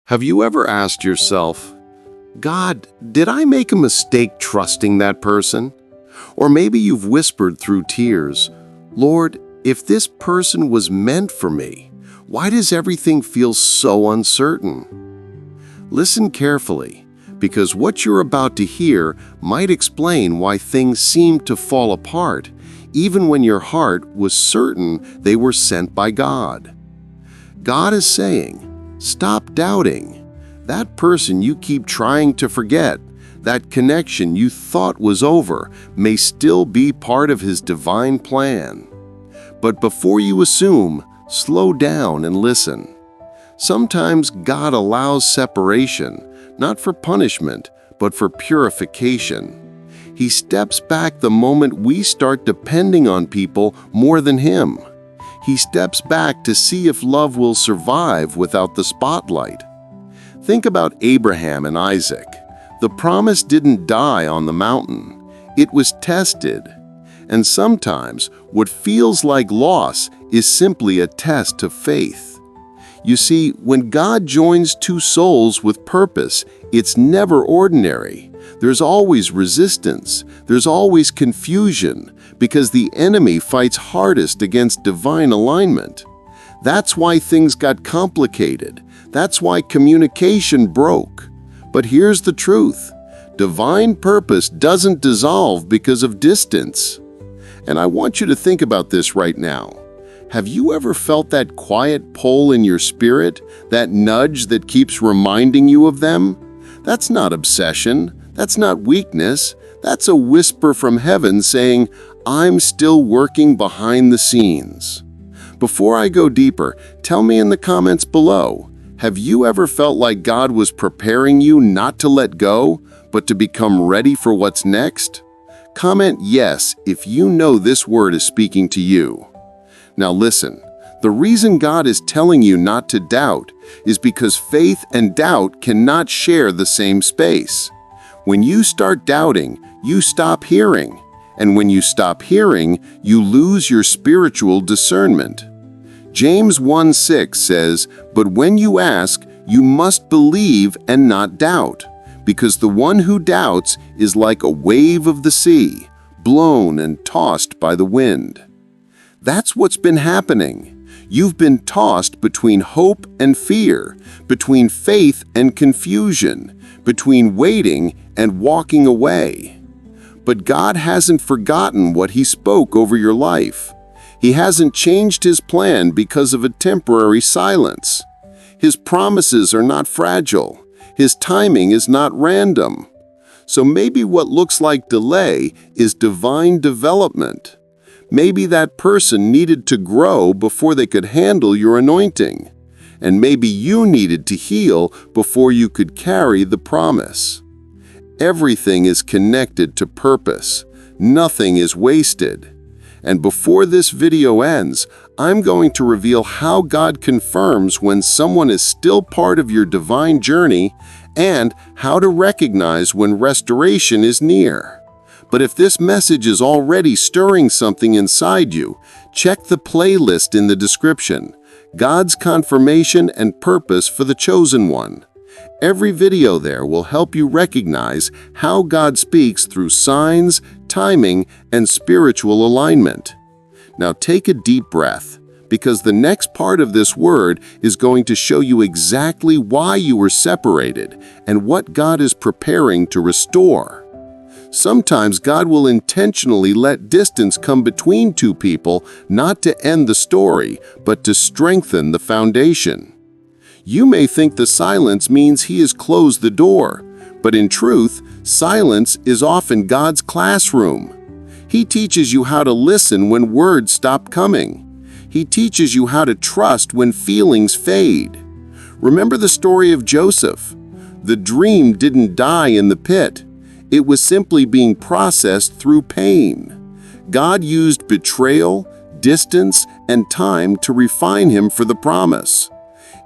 Have you ever asked yourself, God, did I make a mistake trusting that person? Or maybe you've whispered through tears, Lord, if this person was meant for me, why does everything feel so uncertain? Listen carefully, because what you're about to hear might explain why things seem to fall apart, even when your heart was certain they were sent by God. God is saying, stop doubting. That person you keep trying to forget, that connection you thought was over, may still be part of His divine plan. But before you assume, slow down and listen. Sometimes God allows separation, not for punishment, but for purification. He steps back the moment we start depending on people more than Him. He steps back to see if love will survive without the spotlight. Think about Abraham and Isaac. The promise didn't die on the mountain. It was tested. And sometimes what feels like loss is simply a test of faith. You see, when God joins two souls with purpose, it's never ordinary. There's always resistance. There's always confusion, because the enemy fights hardest against divine alignment. That's why things got complicated. That's why communication broke. But here's the truth. Divine purpose doesn't dissolve because of distance. And I want you to think about this right now. Have you ever felt that quiet pull in your spirit, that nudge that keeps reminding you of them? That's not obsession. That's not weakness. That's a whisper from heaven saying, I'm still working behind the scenes. Before I go deeper, tell me in the comments below, have you ever felt like God was preparing you not to let go, but to become ready for what's next? Comment yes if you know this word is speaking to you. Now listen, the reason God is telling you not to doubt is because faith and doubt cannot share the same space. When you start doubting, you stop hearing. And when you stop hearing, you lose your spiritual discernment. James 1:6 says, "But when you ask, you must believe and not doubt, because the one who doubts is like a wave of the sea, blown and tossed by the wind." That's what's been happening. You've been tossed between hope and fear, between faith and confusion, between waiting and walking away. But God hasn't forgotten what He spoke over your life. He hasn't changed His plan because of a temporary silence. His promises are not fragile. His timing is not random. So maybe what looks like delay is divine development. Maybe that person needed to grow before they could handle your anointing. And maybe you needed to heal before you could carry the promise. Everything is connected to purpose. Nothing is wasted. And before this video ends, I'm going to reveal how God confirms when someone is still part of your divine journey and how to recognize when restoration is near. But if this message is already stirring something inside you, check the playlist in the description, God's Confirmation and Purpose for the Chosen One. Every video there will help you recognize how God speaks through signs, timing, and spiritual alignment. Now take a deep breath, because the next part of this word is going to show you exactly why you were separated and what God is preparing to restore. Sometimes God will intentionally let distance come between two people, not to end the story, but to strengthen the foundation. You may think the silence means He has closed the door, but in truth, silence is often God's classroom. He teaches you how to listen when words stop coming. He teaches you how to trust when feelings fade. Remember the story of Joseph. The dream didn't die in the pit. It was simply being processed through pain. God used betrayal, distance, and time to refine him for the promise.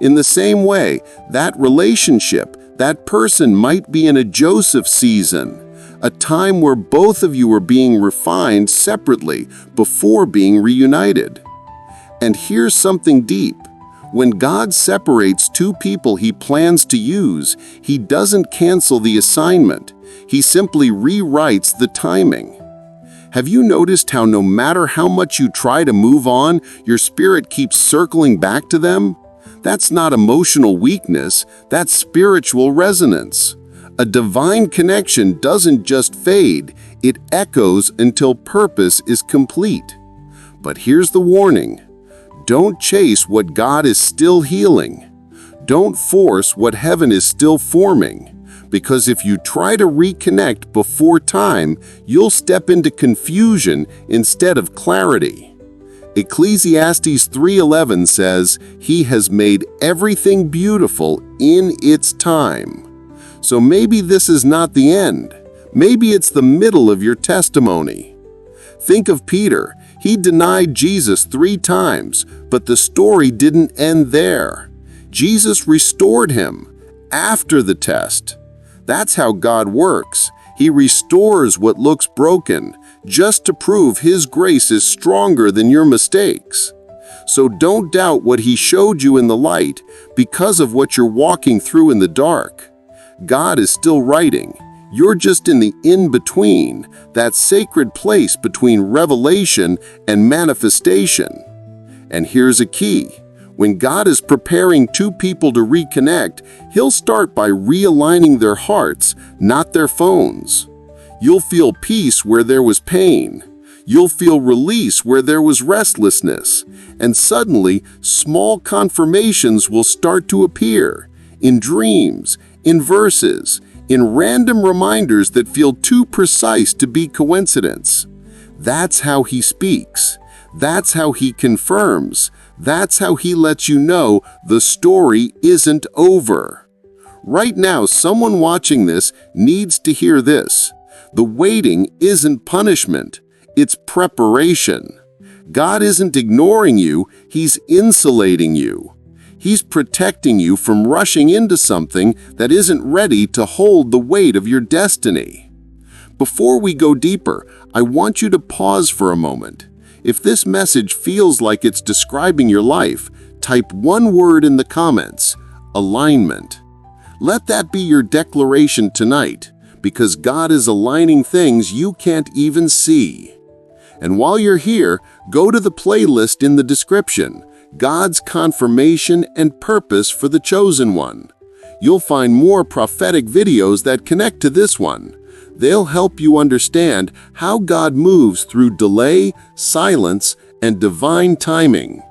In the same way, that relationship, that person might be in a Joseph season, a time where both of you are being refined separately before being reunited. And here's something deep. When God separates two people He plans to use, He doesn't cancel the assignment. He simply rewrites the timing. Have you noticed how no matter how much you try to move on, your spirit keeps circling back to them? That's not emotional weakness, that's spiritual resonance. A divine connection doesn't just fade, it echoes until purpose is complete. But here's the warning. Don't chase what God is still healing. Don't force what heaven is still forming. Because if you try to reconnect before time, you'll step into confusion instead of clarity. Ecclesiastes 3:11 says, "He has made everything beautiful in its time." So maybe this is not the end. Maybe it's the middle of your testimony. Think of Peter. He denied Jesus 3 times, but the story didn't end there. Jesus restored him after the test. That's how God works. He restores what looks broken, just to prove His grace is stronger than your mistakes. So don't doubt what He showed you in the light because of what you're walking through in the dark. God is still writing. You're just in the in-between, that sacred place between revelation and manifestation. And here's a key. When God is preparing two people to reconnect, He'll start by realigning their hearts, not their phones. You'll feel peace where there was pain. You'll feel release where there was restlessness. And suddenly, small confirmations will start to appear in dreams, in verses, in random reminders that feel too precise to be coincidence. That's how He speaks. That's how He confirms. That's how He lets you know the story isn't over. Right now, someone watching this needs to hear this. The waiting isn't punishment, it's preparation. God isn't ignoring you, He's insulating you. He's protecting you from rushing into something that isn't ready to hold the weight of your destiny. Before we go deeper, I want you to pause for a moment. If this message feels like it's describing your life, type one word in the comments: alignment. Let that be your declaration tonight, because God is aligning things you can't even see. And while you're here, go to the playlist in the description, God's Confirmation and Purpose for the Chosen One. You'll find more prophetic videos that connect to this one. They'll help you understand how God moves through delay, silence, and divine timing.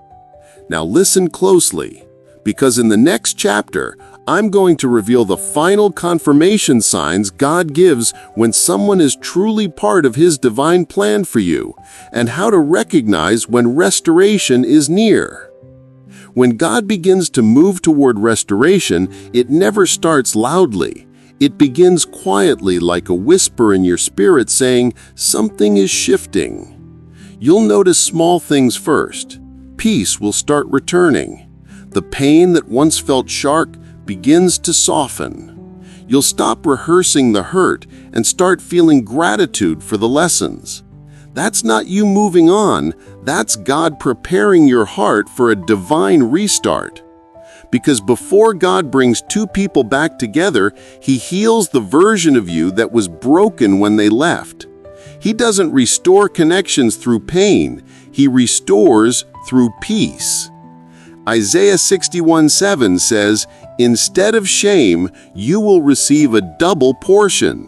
Now listen closely, because in the next chapter, I'm going to reveal the final confirmation signs God gives when someone is truly part of His divine plan for you, and how to recognize when restoration is near. When God begins to move toward restoration, it never starts loudly. It begins quietly, like a whisper in your spirit saying, something is shifting. You'll notice small things first. Peace will start returning. The pain that once felt sharp begins to soften. You'll stop rehearsing the hurt and start feeling gratitude for the lessons. That's not you moving on, that's God preparing your heart for a divine restart. Because before God brings two people back together, He heals the version of you that was broken when they left. He doesn't restore connections through pain, He restores through peace. Isaiah 61:7 says, "Instead of shame, you will receive a double portion."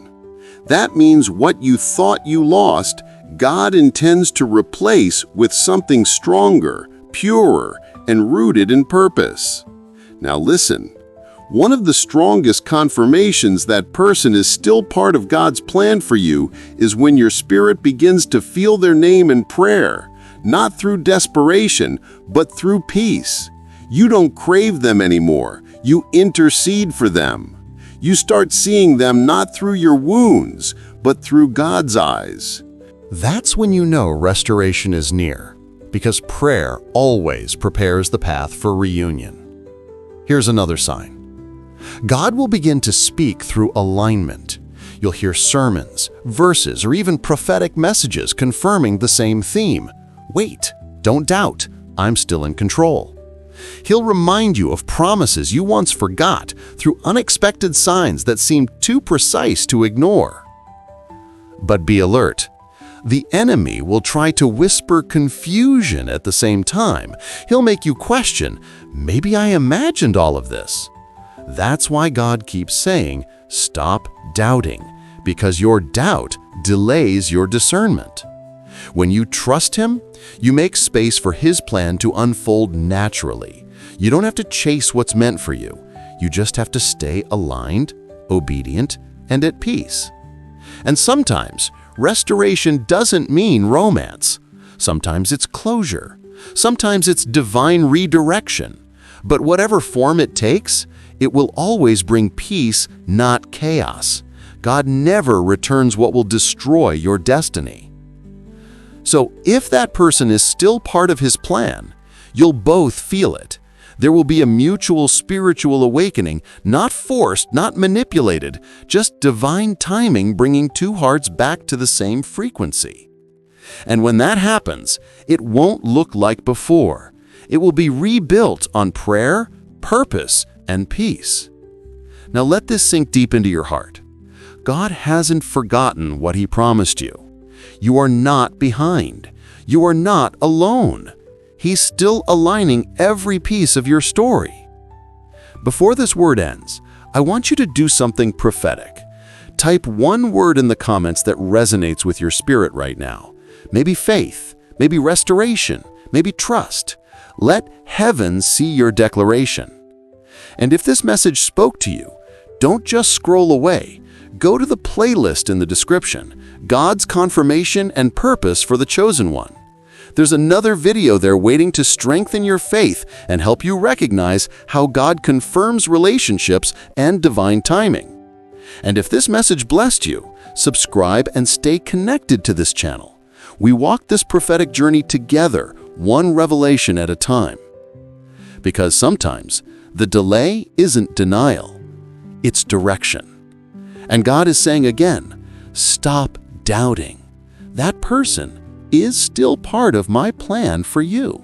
That means what you thought you lost, God intends to replace with something stronger, purer, and rooted in purpose. Now listen, one of the strongest confirmations that person is still part of God's plan for you is when your spirit begins to feel their name in prayer, not through desperation, but through peace. You don't crave them anymore, you intercede for them. You start seeing them not through your wounds, but through God's eyes. That's when you know restoration is near, because prayer always prepares the path for reunion. Here's another sign. God will begin to speak through alignment. You'll hear sermons, verses, or even prophetic messages confirming the same theme. Wait, don't doubt, I'm still in control. He'll remind you of promises you once forgot through unexpected signs that seem too precise to ignore. But be alert. The enemy will try to whisper confusion at the same time. He'll make you question, maybe I imagined all of this. That's why God keeps saying, stop doubting, because your doubt delays your discernment. When you trust Him, you make space for His plan to unfold naturally. You don't have to chase what's meant for you. You just have to stay aligned, obedient, and at peace. And sometimes, restoration doesn't mean romance. Sometimes it's closure. Sometimes it's divine redirection. But whatever form it takes, it will always bring peace, not chaos. God never returns what will destroy your destiny. So if that person is still part of His plan, you'll both feel it. There will be a mutual spiritual awakening, not forced, not manipulated, just divine timing bringing two hearts back to the same frequency. And when that happens, it won't look like before. It will be rebuilt on prayer, purpose, and peace. Now let this sink deep into your heart. God hasn't forgotten what He promised you. You are not behind. You are not alone. He's still aligning every piece of your story. Before this word ends, I want you to do something prophetic. Type one word in the comments that resonates with your spirit right now. Maybe faith, maybe restoration, maybe trust. Let heaven see your declaration. And if this message spoke to you, don't just scroll away. Go to the playlist in the description, God's Confirmation and Purpose for the Chosen One. There's another video there waiting to strengthen your faith and help you recognize how God confirms relationships and divine timing. And if this message blessed you, subscribe and stay connected to this channel. We walk this prophetic journey together, one revelation at a time. Because sometimes the delay isn't denial, it's direction. And God is saying again, stop doubting. That person is still part of my plan for you.